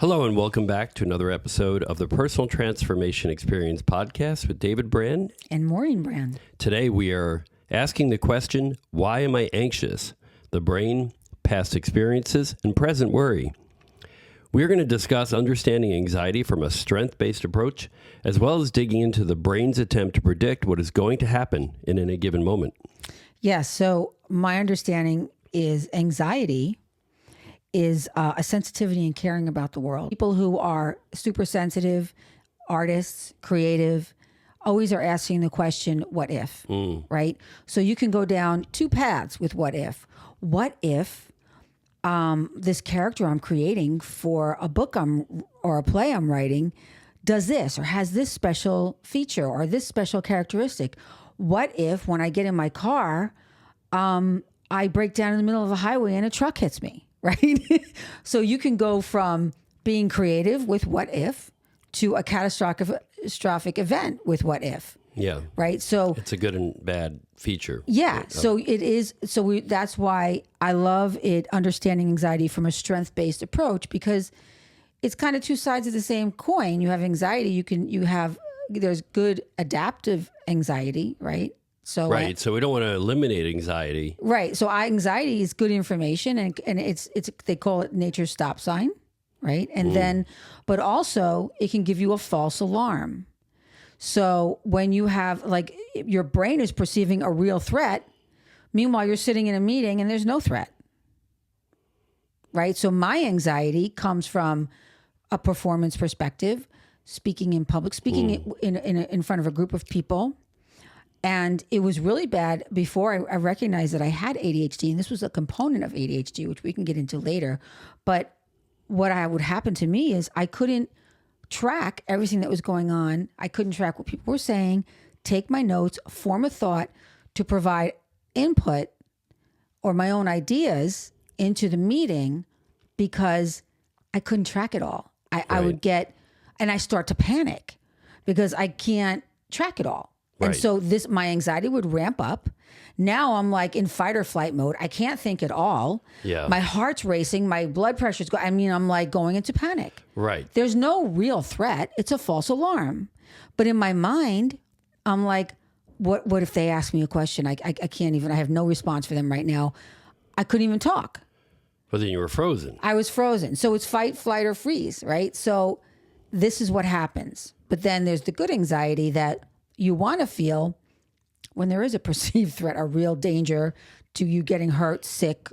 Hello and welcome back to another episode of the Personal Transformation Experience podcast with David Brand and Maureen Brand. Today we are asking the question, why am I anxious? The brain, past experiences, and present worry. We are going to discuss understanding anxiety from a strength-based approach, as well as digging into the brain's attempt to predict what is going to happen in any given moment. Yes, so my understanding is anxiety is a sensitivity and caring about the world. People who are super sensitive, artists, creative, always are asking the question, what if, right? So you can go down two paths with what if. What if this character I'm creating for a book or a play I'm writing does this or has this special feature or this special characteristic? What if when I get in my car, I break down in the middle of the highway and a truck hits me? Right? So you can go from being creative with what if to a catastrophic event with what if. Yeah. Right. So it's a good and bad feature. Yeah. So it is. So that's why I love it, understanding anxiety from a strength-based approach, because it's kind of two sides of the same coin. You have anxiety. There's good adaptive anxiety, right? So we don't want to eliminate anxiety. Right. So anxiety is good information, and it's they call it nature's stop sign, right? And then, but also it can give you a false alarm. So when you have, like, your brain is perceiving a real threat, meanwhile you're sitting in a meeting and there's no threat. Right? So my anxiety comes from a performance perspective, speaking in public, speaking in front of a group of people. And it was really bad before I recognized that I had ADHD, and this was a component of ADHD, which we can get into later. But what would happen to me is I couldn't track everything that was going on. I couldn't track what people were saying, take my notes, form a thought to provide input or my own ideas into the meeting, because I couldn't track it all. I would get, and I start to panic because I can't track it all. And so my anxiety would ramp up. Now I'm like in fight or flight mode. I can't think at all. Yeah. My heart's racing. My blood pressure's going. I'm like going into panic. Right. There's no real threat. It's a false alarm. But in my mind, I'm like, what if they ask me a question? I can't even, I have no response for them right now. I couldn't even talk. But then you were frozen. I was frozen. So it's fight, flight, or freeze, right? So this is what happens. But then there's the good anxiety that you want to feel when there is a perceived threat, a real danger to you getting hurt, sick.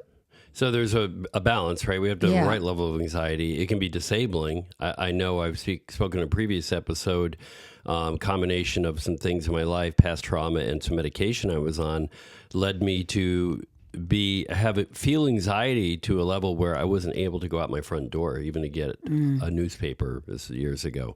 So there's a balance, right? We have to have the right level of anxiety. It can be disabling. I know I've spoken in a previous episode, combination of some things in my life, past trauma and some medication I was on, led me to feel anxiety to a level where I wasn't able to go out my front door, even to get a newspaper. This was years ago.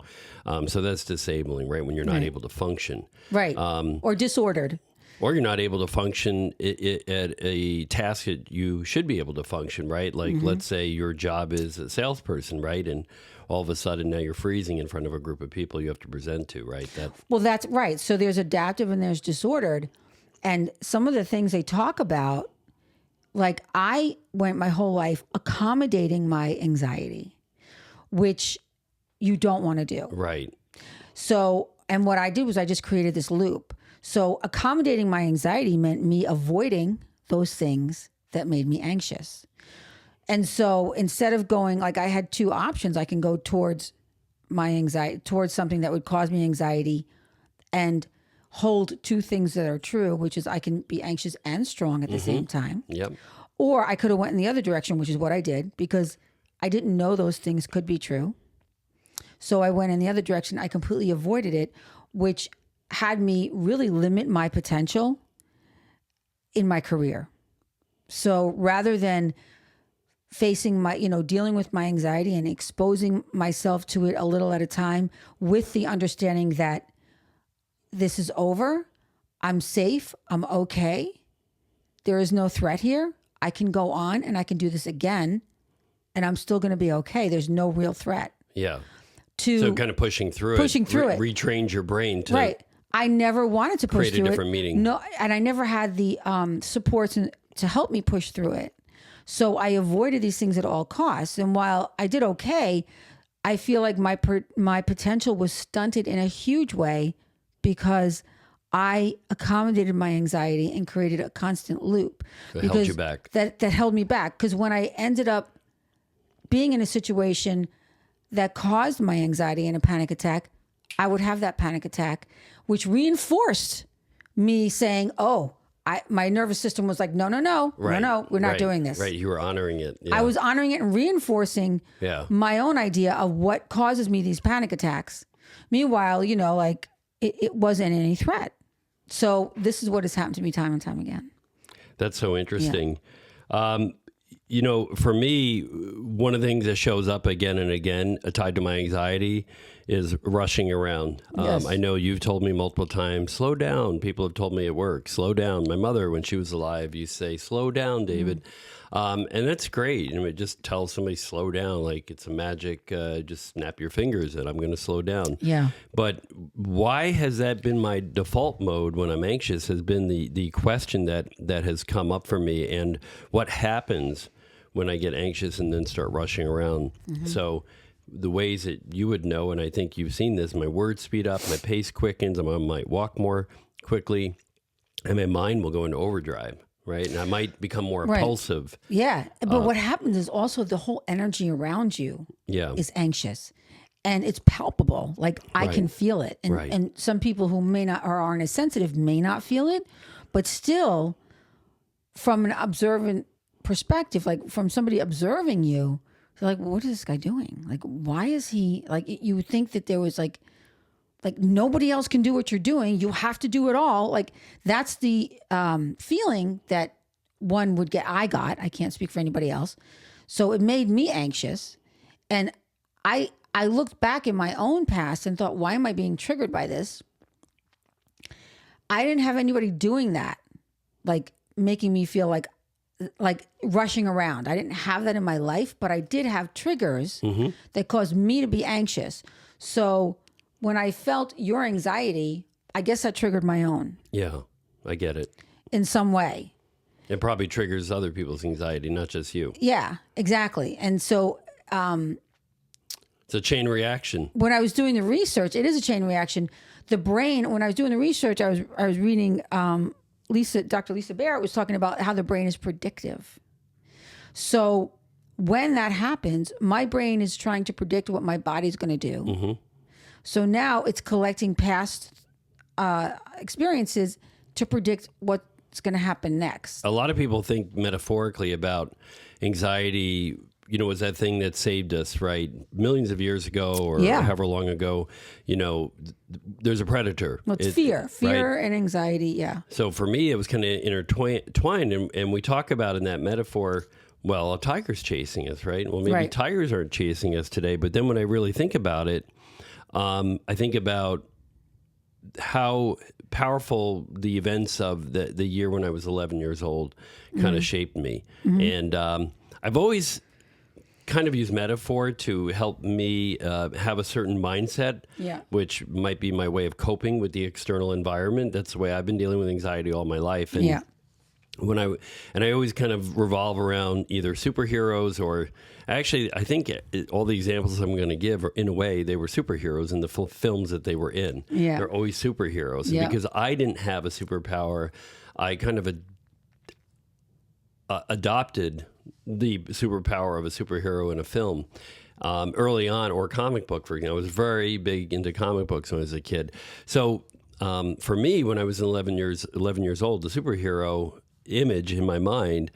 So that's disabling, right? When you're not able to function. Right. Or disordered. Or you're not able to function at a task that you should be able to function, right? Like, let's say your job is a salesperson, right? And all of a sudden now you're freezing in front of a group of people you have to present to, right? Well, that's right. So there's adaptive and there's disordered. And some of the things they talk about, like, I went my whole life accommodating my anxiety, which you don't want to do. Right. So, and what I did was I just created this loop. So accommodating my anxiety meant me avoiding those things that made me anxious. And so instead of going, like, I had two options. I can go towards my anxiety, towards something that would cause me anxiety, and hold two things that are true, which is I can be anxious and strong at the same time. Yep. Or I could have went in the other direction, which is what I did, because I didn't know those things could be true. So I went in the other direction. I completely avoided it, which had me really limit my potential in my career. So rather than facing dealing with my anxiety and exposing myself to it a little at a time, with the understanding that this is over, I'm safe, I'm okay, there is no threat here, I can go on and I can do this again, and I'm still going to be okay. There's no real threat. Yeah. So kind of pushing through it. Retrained your brain to... Right. I never wanted to push through it. Create a different meaning. No, and I never had the supports to help me push through it. So I avoided these things at all costs. And while I did okay, I feel like my potential was stunted in a huge way because I accommodated my anxiety and created a constant loop. It held you back. That held me back. Because when I ended up being in a situation that caused my anxiety and a panic attack, I would have that panic attack, which reinforced me saying, oh, my nervous system was like, no, we're not doing this. Right, you were honoring it. Yeah. I was honoring it and reinforcing my own idea of what causes me these panic attacks. Meanwhile, like it wasn't any threat. So this is what has happened to me time and time again. That's so interesting. Yeah. For me, one of the things that shows up again and again tied to my anxiety is rushing around. Yes. I know you've told me multiple times, slow down. People have told me at work, slow down. My mother, when she was alive, used to say, slow down, David. And that's great. Just tell somebody slow down, like it's a magic, just snap your fingers and I'm going to slow down. Yeah. But why has that been my default mode when I'm anxious has been the question that has come up for me, and what happens when I get anxious and then start rushing around. Mm-hmm. So the ways that you would know, and I think you've seen this, my words speed up, my pace quickens, I might walk more quickly, and my mind will go into overdrive, right? And I might become more impulsive. Yeah, but what happens is also the whole energy around you is anxious. And it's palpable. Like I can feel it. And some people who may not or aren't as sensitive may not feel it, but still from an observant perspective, like from somebody observing you, they're like, what is this guy doing? Like, why is he like, you would think that there was like nobody else can do what you're doing. You have to do it all. Like that's the feeling that one would get. I can't speak for anybody else. So it made me anxious. And I looked back in my own past and thought, why am I being triggered by this? I didn't have anybody doing that, like making me feel like rushing around. I didn't have that in my life, but I did have triggers that caused me to be anxious. So when I felt your anxiety, I guess that triggered my own. Yeah, I get it. In some way. It probably triggers other people's anxiety, not just you. Yeah, exactly. And so it's a chain reaction. When I was doing the research, it is a chain reaction. The brain, when I was doing the research, I was reading Dr. Lisa Barrett was talking about how the brain is predictive. So when that happens, my brain is trying to predict what my body's going to do. Mm-hmm. So now it's collecting past experiences to predict what's going to happen next. A lot of people think metaphorically about anxiety, was that thing that saved us, right? Millions of years ago or however long ago, there's a predator. Well, it's fear right? And anxiety, yeah. So for me, it was kind of intertwined. And we talk about in that metaphor, well, a tiger's chasing us, right? Well, maybe tigers aren't chasing us today. But then when I really think about it, I think about how powerful the events of the year when I was 11 years old kind of shaped me. Mm-hmm. And I've always kind of use metaphor to help me have a certain mindset, which might be my way of coping with the external environment. That's the way I've been dealing with anxiety all my life. And I always kind of revolve around either superheroes or actually, I think all the examples I'm going to give are, in a way, they were superheroes in the films that they were in. Yeah. They're always superheroes. And because I didn't have a superpower, I kind of adopted the superpower of a superhero in a film early on, or comic book, for example. I was very big into comic books when I was a kid. So for me, when I was 11 years old, the superhero image in my mind,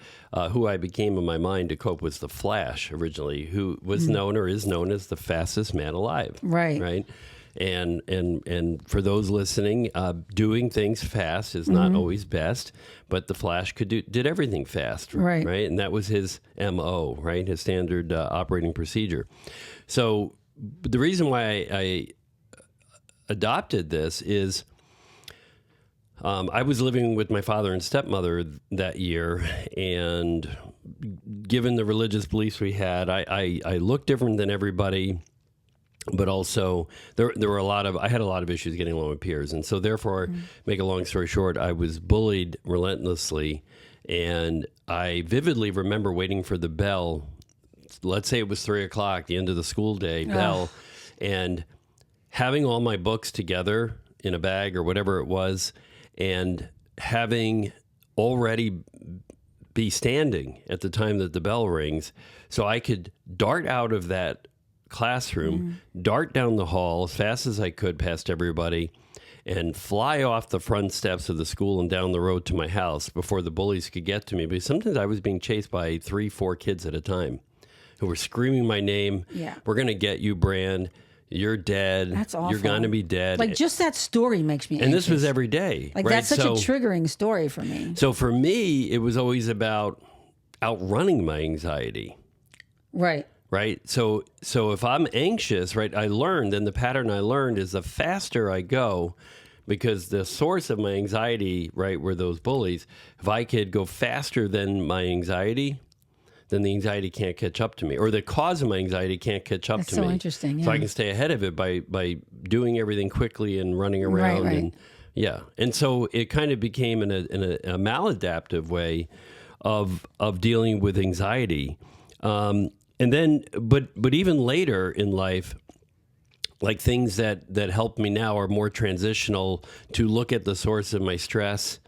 who I became in my mind to cope, was the Flash originally, who was known or is known as the fastest man alive. Right. And for those listening, doing things fast is not always best, but the Flash did everything fast, right? And that was his MO, right? His standard operating procedure. So the reason why I adopted this is I was living with my father and stepmother that year, and given the religious beliefs we had, I looked different than everybody. But also, there were I had a lot of issues getting along with peers. And so therefore, make a long story short, I was bullied relentlessly. And I vividly remember waiting for the bell let's say it was 3:00, the end of the school day bell, and having all my books together in a bag or whatever it was, and having already be standing at the time that the bell rings, so I could dart out of that classroom, dart down the hall as fast as I could past everybody, and fly off the front steps of the school and down the road to my house before the bullies could get to me. Because sometimes I was being chased by 3, 4 kids at a time who were screaming my name. Yeah. We're going to get you, Brand. You're dead. That's awful. You're going to be dead. Like, just that story makes me And anxious. this was every day. Like, right? that's such a triggering story for me. So for me, it was always about outrunning my anxiety. Right. Right. So if I'm anxious, right, the pattern I learned is the faster I go, because the source of my anxiety, right, were those bullies. If I could go faster than my anxiety, then the anxiety can't catch up to me, or the cause of my anxiety can't catch up to me. That's so interesting. Yeah. So I can stay ahead of it by doing everything quickly and running around. Right. And yeah. And so it kind of became in a maladaptive way of dealing with anxiety. And then, but even later in life, like things that help me now are more transitional to look at the source of my stress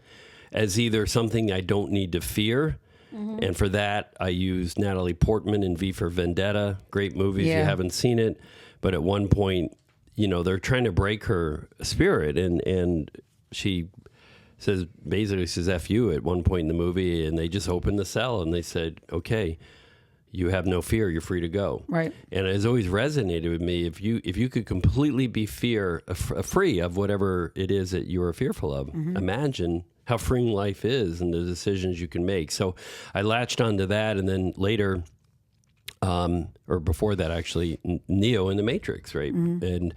as either something I don't need to fear. Mm-hmm. And for that, I use Natalie Portman in V for Vendetta. Great movie if you haven't seen it. But at one point, they're trying to break her spirit. And she basically says, F you at one point in the movie. And they just opened the cell and they said, okay, you have no fear. You're free to go. Right. And it has always resonated with me. If you could completely be free of whatever it is that you are fearful of, imagine how freeing life is and the decisions you can make. So I latched onto that, and then later, or before that actually, Neo in The Matrix, right? And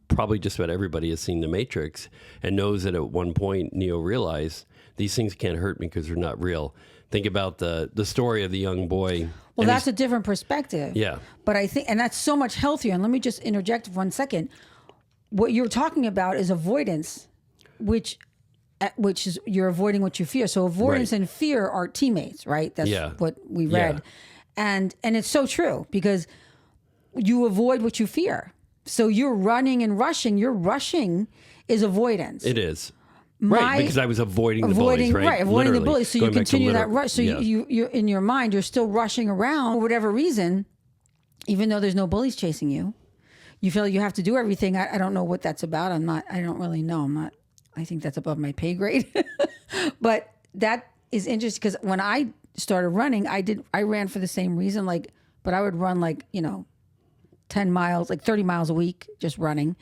probably just about everybody has seen The Matrix and knows that at one point Neo realized these things can't hurt me because they're not real. Think about the story of the young boy. Well, that's a different perspective. Yeah. But I think, and that's so much healthier. And let me just interject for 1 second. What you're talking about is avoidance, which is you're avoiding what you fear. So avoidance and fear are teammates, right? That's what we read. Yeah. And it's so true, because you avoid what you fear. So you're running and rushing. Your rushing is avoidance. It is. Right, because I was avoiding the bullies, right? Right, avoiding Literally. the bullies. So you continue that rush. So you're in your mind, you're still rushing around for whatever reason, even though there's no bullies chasing you. You feel you have to do everything. I don't know what that's about. I don't really know. I think that's above my pay grade. But that is interesting, because when I started running, I ran for the same reason. But I would run 10 miles, 30 miles a week, just running,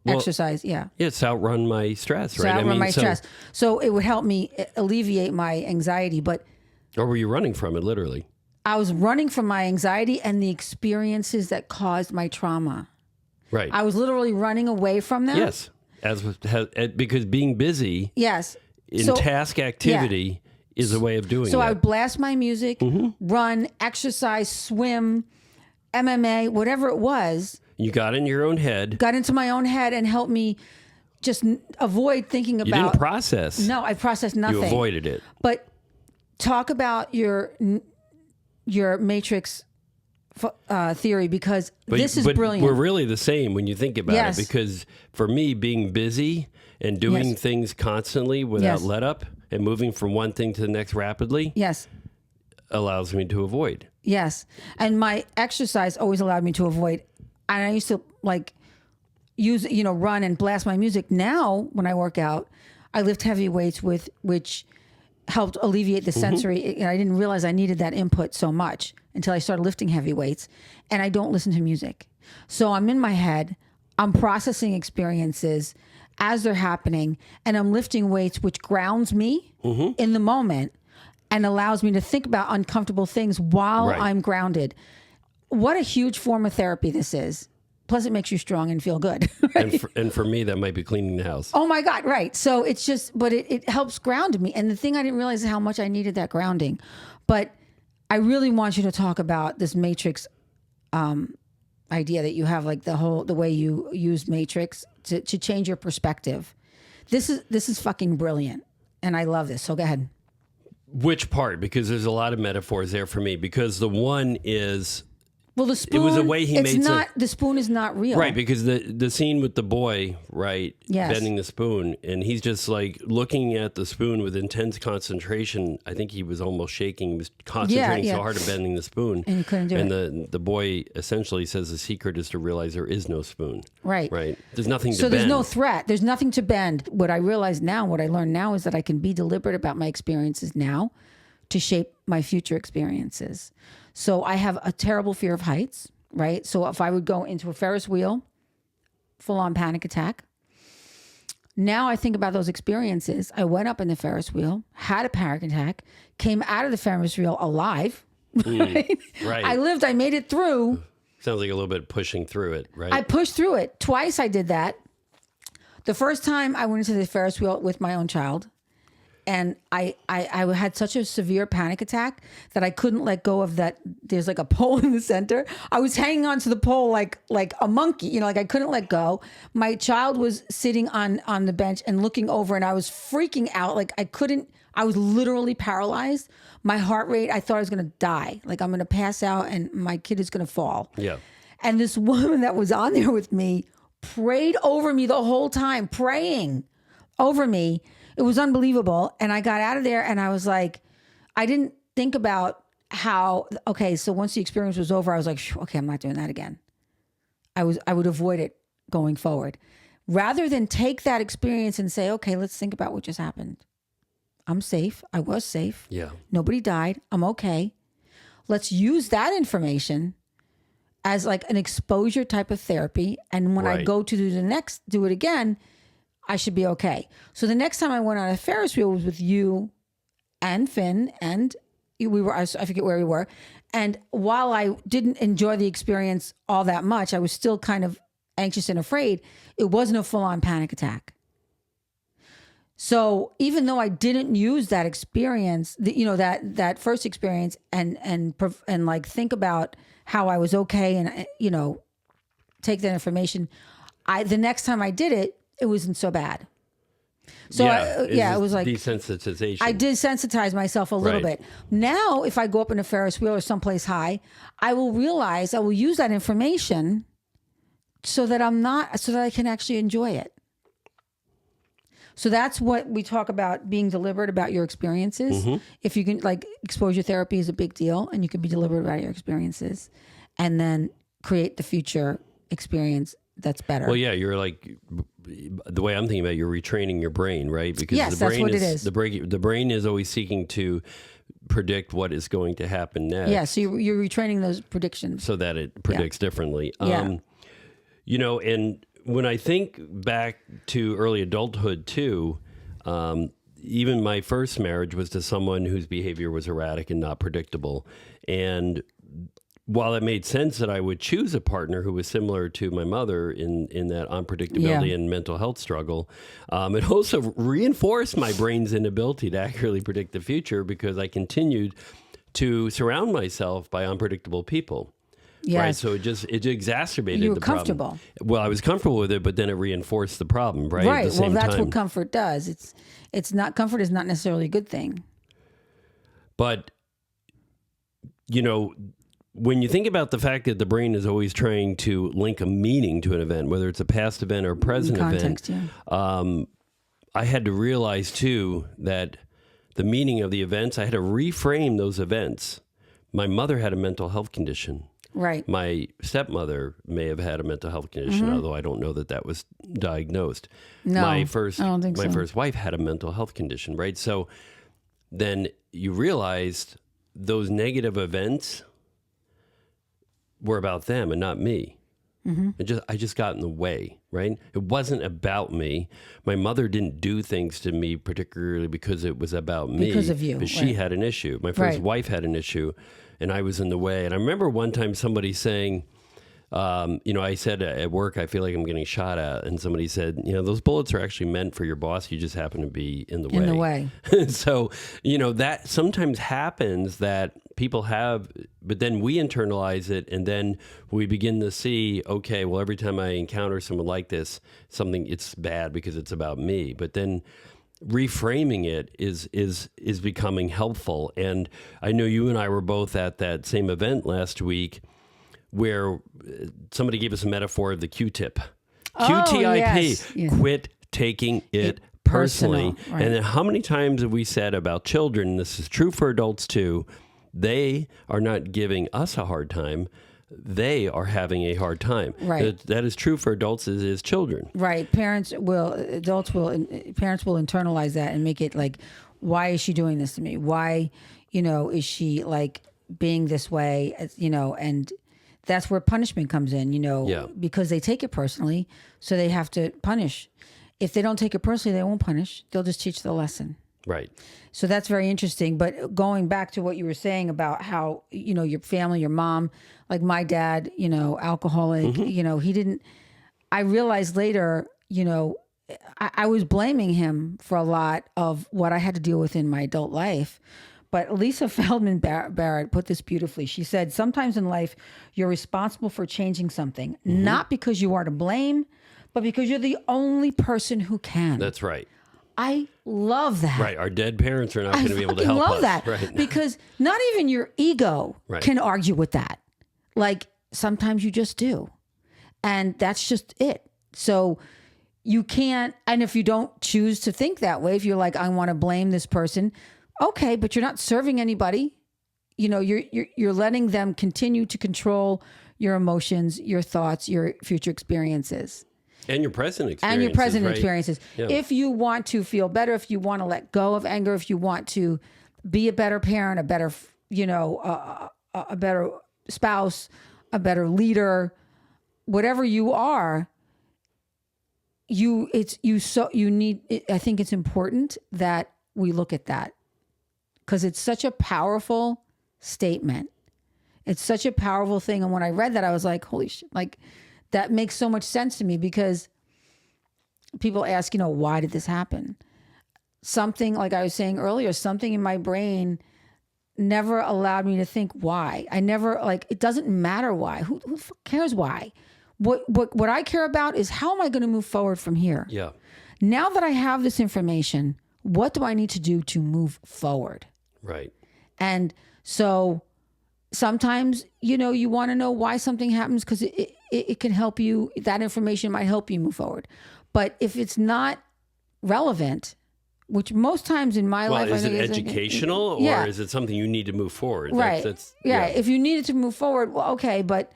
exercise. Yeah. It's outrun my stress, right? Outrun my stress. So it would help me alleviate my anxiety. But or were you running from it, literally? I was running from my anxiety and the experiences that caused my trauma. Right. I was literally running away from them. Yes. Because being busy. Yes. In task activity is a way of doing it. So I would blast my music, run, exercise, swim, MMA, whatever it was. You got in your own head. Got into my own head and helped me just avoid thinking about. You didn't process. No, I processed nothing. You avoided it. But talk about your matrix theory, because this is brilliant. We're really the same when you think about it, because for me, being busy and doing things constantly without let up and moving from one thing to the next rapidly allows me to avoid. Yes. And my exercise always allowed me to avoid. And I used to use, run and blast my music. Now, when I work out, I lift heavy weights which helped alleviate the sensory. And I didn't realize I needed that input so much until I started lifting heavy weights. And I don't listen to music. So I'm in my head. I'm processing experiences as they're happening. And I'm lifting weights, which grounds me in the moment and allows me to think about uncomfortable things while I'm grounded. What a huge form of therapy this is. Plus, it makes you strong and feel good. Right? And for me, that might be cleaning the house. Oh my God, right. So it's just, but it helps ground me. And the thing I didn't realize is how much I needed that grounding. But I really want you to talk about this matrix idea that you have, the way you use matrix to change your perspective. This is fucking brilliant. And I love this. So go ahead. Which part? Because there's a lot of metaphors there for me. Because the one is, Well, the spoon. it was a way he it's made not. The spoon is not real. right, because the scene with the boy, right, Yes. bending the spoon, and he's just like looking at the spoon with intense concentration. I think he was almost shaking. He was concentrating so hard on bending the spoon. And he couldn't do it. And the boy essentially says the secret is to realize there is no spoon. Right. Right. There's nothing to So bend. there's no threat. There's nothing to bend. What I realize now, what I learn now is that I can be deliberate about my experiences now to shape my future experiences. So I have a terrible fear of heights, right? So if I would go into a Ferris wheel, full on panic attack. Now I think about those experiences. I went up in the Ferris wheel, had a panic attack, came out of the Ferris wheel alive. Right? Right. I lived, I made it through. Sounds like a little bit pushing through it, right? I pushed through it. Twice I did that. The first time I went into the Ferris wheel with my own child, and I had such a severe panic attack that I couldn't let go of that. There's like a pole in the center. I was hanging on to the pole like a monkey, you know, like I couldn't let go. My child was sitting on the bench and looking over, and I was freaking out. Like I was literally paralyzed. My heart rate, I thought I was going to die. Like I'm going to pass out and my kid is going to fall. Yeah. And this woman that was on there with me prayed over me the whole time, praying over me. It was unbelievable. And I got out of there and I was like, I didn't think about how, okay, so once the experience was over, I was like, okay, I'm not doing that again. I would avoid it going forward. Rather than take that experience and say, okay, let's think about what just happened. I'm safe. I was safe. Yeah. Nobody died. I'm okay. Let's use that information as like an exposure type of therapy. And when I Right. go to do it again, I should be okay. So the next time I went on a Ferris wheel was with you and Finn, and I forget where we were. And while I didn't enjoy the experience all that much, I was still kind of anxious and afraid. It wasn't a full-on panic attack. So even though I didn't use that experience, that first experience, and like think about how I was okay, and take that information, the next time I did it, it wasn't so bad. So it was like desensitization. I did sensitize myself a little Right. bit. Now, if I go up in a Ferris wheel or someplace high, I will use that information so that I can actually enjoy it. So that's what we talk about, being deliberate about your experiences. Mm-hmm. If you can, like, exposure therapy is a big deal, and you can be deliberate about your experiences and then create the future experience that's better. Well, yeah, you're like, the way I'm thinking about it, you're retraining your brain, right? Because Yes, the that's brain what it is. The brain is always seeking to predict what is going to happen next. Yeah, so you're retraining those predictions. So that it predicts differently. Yeah. And when I think back to early adulthood too, even my first marriage was to someone whose behavior was erratic and not predictable. And while it made sense that I would choose a partner who was similar to my mother in that unpredictability and mental health struggle, it also reinforced my brain's inability to accurately predict the future, because I continued to surround myself by unpredictable people. Yes. Right, so it exacerbated You were the problem. comfortable. Well, I was comfortable with it, but then it reinforced the problem, right? Right. At the Well, same that's time. what comfort does. It's not, comfort is not necessarily a good thing. But when you think about the fact that the brain is always trying to link a meaning to an event, whether it's a past event or a present Context, event, yeah. I had to realize too that the meaning of the events, I had to reframe those events. My mother had a mental health condition. Right. My stepmother may have had a mental health condition, although I don't know that was diagnosed. No, my first I don't think so. first wife had a mental health condition, right? So then you realized those negative events were about them and not me. I just got in the way, right? It wasn't about me. My mother didn't do things to me particularly because it was about me. Because of you, But she right. had an issue. My first Right. wife had an issue, and I was in the way. And I remember one time somebody saying, I said at work, I feel like I'm getting shot at. And somebody said, those bullets are actually meant for your boss. You just happen to be in the way. In the way. So, that sometimes happens that people have, but then we internalize it, and then we begin to see, okay, well, every time I encounter someone like this, it's bad because it's about me. But then reframing it is becoming helpful. And I know you and I were both at that same event last week where somebody gave us a metaphor of the Q-tip. QTIP, yes. quit taking it personally. personal, right. And then how many times have we said about children, and this is true for adults too, they are not giving us a hard time. They are having a hard time. Right. That is true for adults as is children. Right. Parents will internalize that and make it like, why is she doing this to me? Why, is she like being this way? And that's where punishment comes in, because they take it personally. So they have to punish. If they don't take it personally, they won't punish. They'll just teach the lesson. Right. So that's very interesting. But going back to what you were saying about how, your family, your mom, like my dad, alcoholic, he didn't, I realized later, I was blaming him for a lot of what I had to deal with in my adult life. But Lisa Feldman Barrett put this beautifully. She said, sometimes in life, you're responsible for changing something, not because you are to blame, but because you're the only person who can. That's right. I love that. Right. Our dead parents are not going to be able to help us. I love that. Right. Because not even your ego can argue with that. Like sometimes you just do. And that's just it. So you can't, and if you don't choose to think that way, if you're like, I want to blame this person, okay, but you're not serving anybody. You're letting them continue to control your emotions, your thoughts, your future experiences. And your present experiences. Experiences. Yeah. If you want to feel better, if you want to let go of anger, if you want to be a better parent, a better, a better spouse, a better leader, whatever you are, I think it's important that we look at that because it's such a powerful statement. It's such a powerful thing. And when I read that, I was like, holy shit, like, that makes so much sense to me because people ask, why did this happen? Something, like I was saying earlier, something in my brain never allowed me to think why. I never, it doesn't matter why. Who cares why? What I care about is how am I going to move forward from here? Yeah. Now that I have this information, what do I need to do to move forward? Right. And so sometimes, you want to know why something happens because it can help you. That information might help you move forward. But if it's not relevant, which most times in my life, is it educational or is it something you need to move forward? Right. Yeah. If you needed to move forward, well, okay. But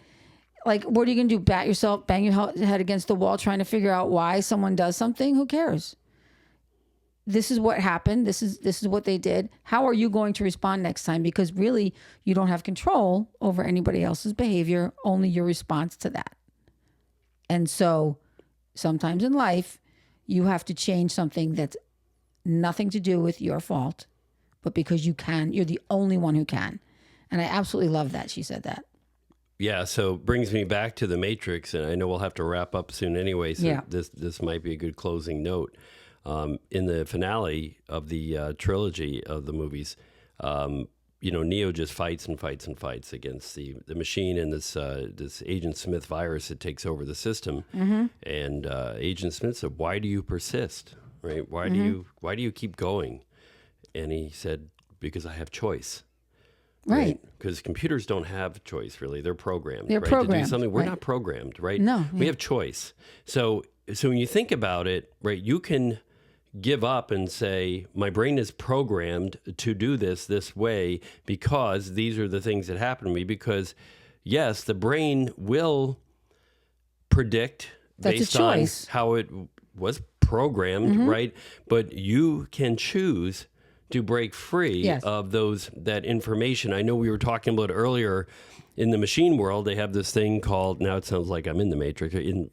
what are you going to do? Bang your head against the wall trying to figure out why someone does something? Who cares? This is what happened. This is what they did. How are you going to respond next time? Because really, you don't have control over anybody else's behavior, only your response to that. And so sometimes in life, you have to change something that's nothing to do with your fault, but because you can, you're the only one who can. And I absolutely love that she said that. Yeah, so brings me back to the Matrix, and I know we'll have to wrap up soon anyway, so this might be a good closing note. In the finale of the trilogy of the movies, Neo just fights and fights and fights against the machine and this Agent Smith virus that takes over the system. Mm-hmm. And Agent Smith said, "Why do you persist? Right? Why do you keep going?" And he said, "Because I have choice." Right. Because computers don't have choice, really. They're programmed. They're right? programmed. To do something. We're not programmed, right? No. We have choice. So when you think about it, right, you can give up and say, my brain is programmed to do this way because these are the things that happen to me. Because, yes, the brain will predict based on how it was programmed, right? But you can choose to break free of that information. I know we were talking about earlier in the machine world, they have this thing called, now it sounds like I'm in the Matrix, right?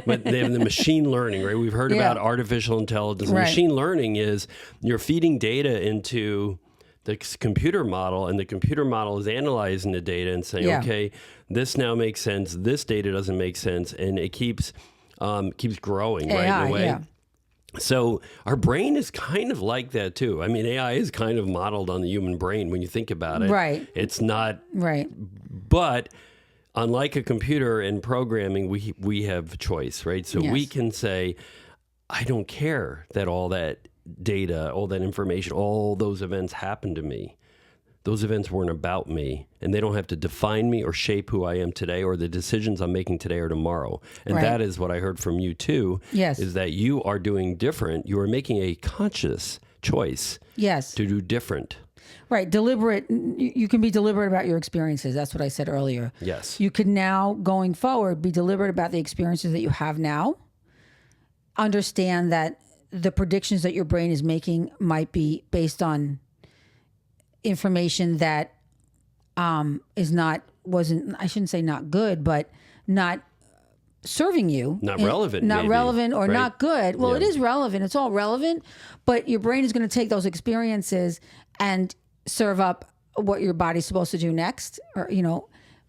But they have the machine learning, right? We've heard about artificial intelligence. Right. Machine learning is you're feeding data into the computer model, and the computer model is analyzing the data and saying, okay, this now makes sense, this data doesn't make sense, and it keeps growing, right, in a way. Yeah. So our brain is kind of like that too. I mean, AI is kind of modeled on the human brain when you think about it. Right. It's not. Right. But unlike a computer and programming, we have choice, right? So we can say, I don't care that all that data, all that information, all those events happened to me. Those events weren't about me, and they don't have to define me or shape who I am today or the decisions I'm making today or tomorrow. And that is what I heard from you too. Yes. Is that you are doing different. You are making a conscious choice. Yes. To do different. Right. Deliberate. You can be deliberate about your experiences. That's what I said earlier. Yes. You can now, going forward, be deliberate about the experiences that you have now. Understand that the predictions that your brain is making might be based on information that I shouldn't say not good, but not serving you. Not relevant. Not maybe, relevant or right? not good. Well, it is relevant. It's all relevant, but your brain is going to take those experiences and serve up what your body's supposed to do next, or,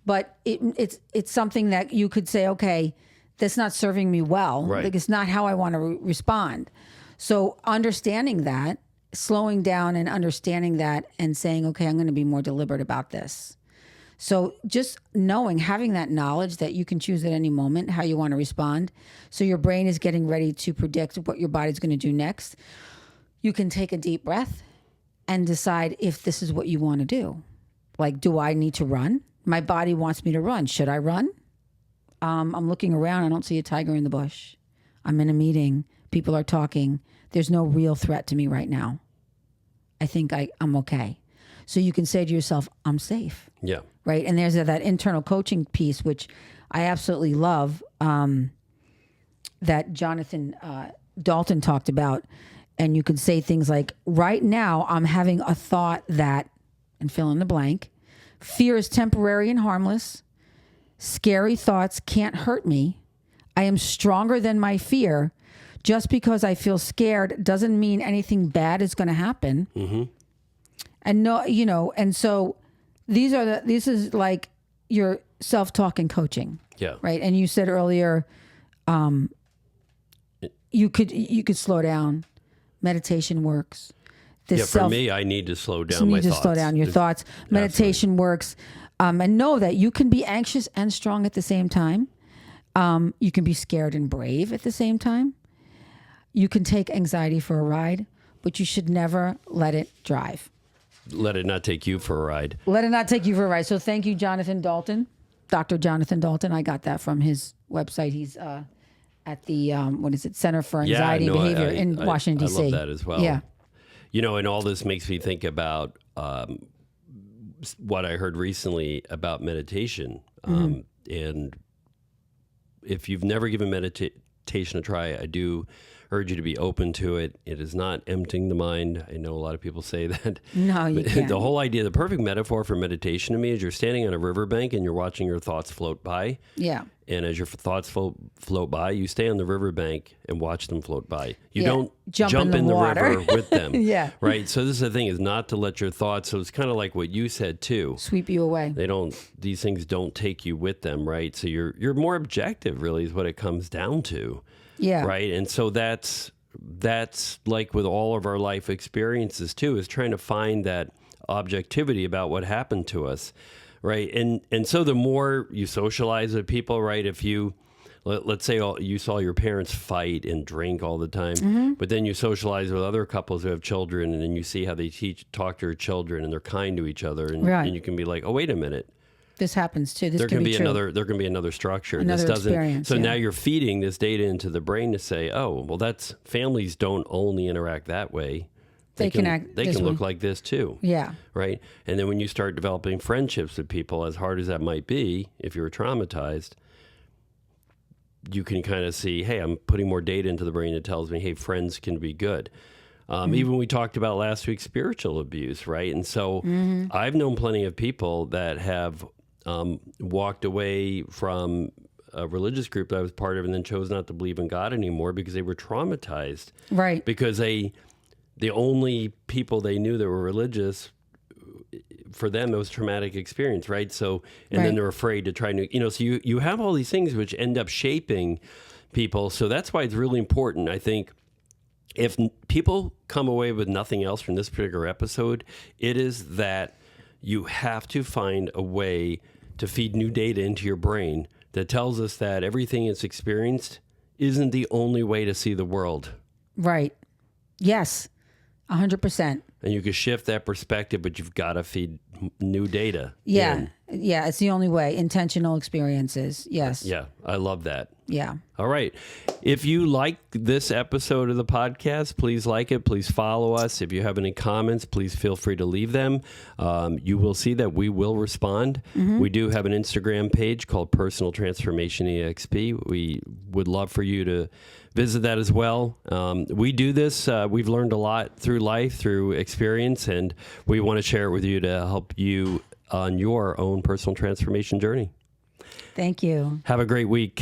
but it's something that you could say, okay, that's not serving me well. Right. Like, it's not how I want to respond. So understanding that, slowing down and understanding that and saying, okay, I'm going to be more deliberate about this. So just having that knowledge that you can choose at any moment how you want to respond. So your brain is getting ready to predict what your body's going to do next. You can take a deep breath and decide if this is what you want to do. Like, do I need to run? My body wants me to run. Should I run? I'm looking around. I don't see a tiger in the bush. I'm in a meeting. People are talking. There's no real threat to me right now. I think I'm okay. So you can say to yourself, I'm safe. Yeah. Right. And there's that internal coaching piece, which I absolutely love, that Jonathan Dalton talked about. And you could say things like, right now I'm having a thought that, and fill in the blank, fear is temporary and harmless. Scary thoughts can't hurt me. I am stronger than my fear. Just because I feel scared doesn't mean anything bad is going to happen. Mm-hmm. And so this is like your self-talk and coaching. Yeah. Right. And you said earlier, you could slow down. Meditation works. For me, I need to slow down my thoughts. You need to slow down your thoughts. Meditation works. And know that you can be anxious and strong at the same time. You can be scared and brave at the same time. You can take anxiety for a ride, but you should never let it drive. Let it not take you for a ride. Let it not take you for a ride. So thank you, Jonathan Dalton, Dr. Jonathan Dalton. I got that from his website. He's at the, Center for Anxiety and Behavior in Washington, D.C. I love that as well. Yeah. And all this makes me think about what I heard recently about meditation. And if you've never given meditation a try, I do urge you to be open to it. It is not emptying the mind. I know a lot of people say that. No, you can't. The whole idea, the perfect metaphor for meditation to me is you're standing on a riverbank and you're watching your thoughts float by. Yeah. And as your thoughts float by, you stay on the riverbank and watch them float by. You don't jump in the river with them. Yeah. Right? So this is the thing, is not to let your thoughts, so it's kind of like what you said too. Sweep you away. These things don't take you with them, right? So you're more objective, really, is what it comes down to. Yeah. Right. And so that's like with all of our life experiences too, is trying to find that objectivity about what happened to us. Right. And so the more you socialize with people, right, if you, let's say you saw your parents fight and drink all the time, but then you socialize with other couples who have children, and then you see how they talk to their children and they're kind to each other. And you can be like, oh, wait a minute. This happens too. This there can be true. There can be another structure. Another experience. So now you're feeding this data into the brain to say, oh, well, families don't only interact that way. They can look like this too. Yeah. Right. And then when you start developing friendships with people, as hard as that might be, if you're traumatized, you can kind of see, hey, I'm putting more data into the brain that tells me, hey, friends can be good. Even we talked about last week, spiritual abuse, right? And so I've known plenty of people that have walked away from a religious group that I was part of and then chose not to believe in God anymore because they were traumatized. Right. Because the only people they knew that were religious, for them, it was a traumatic experience, right? So, and then they're afraid to try new, so you have all these things which end up shaping people. So that's why it's really important, I think. If people come away with nothing else from this particular episode, it is that you have to find a way to feed new data into your brain that tells us that everything it's experienced isn't the only way to see the world. Right. Yes, 100%. And you can shift that perspective, but you've got to feed new data. Yeah. in. Yeah, it's the only way. Intentional experiences. Yes. Yeah, I love that. Yeah. All right. If you like this episode of the podcast, please like it. Please follow us. If you have any comments, please feel free to leave them. You will see that we will respond. We do have an Instagram page called Personal Transformation EXP. We would love for you to visit that as well. We do this. We've learned a lot through life, through experience, and we want to share it with you to help you on your own personal transformation journey. Thank you. Have a great week.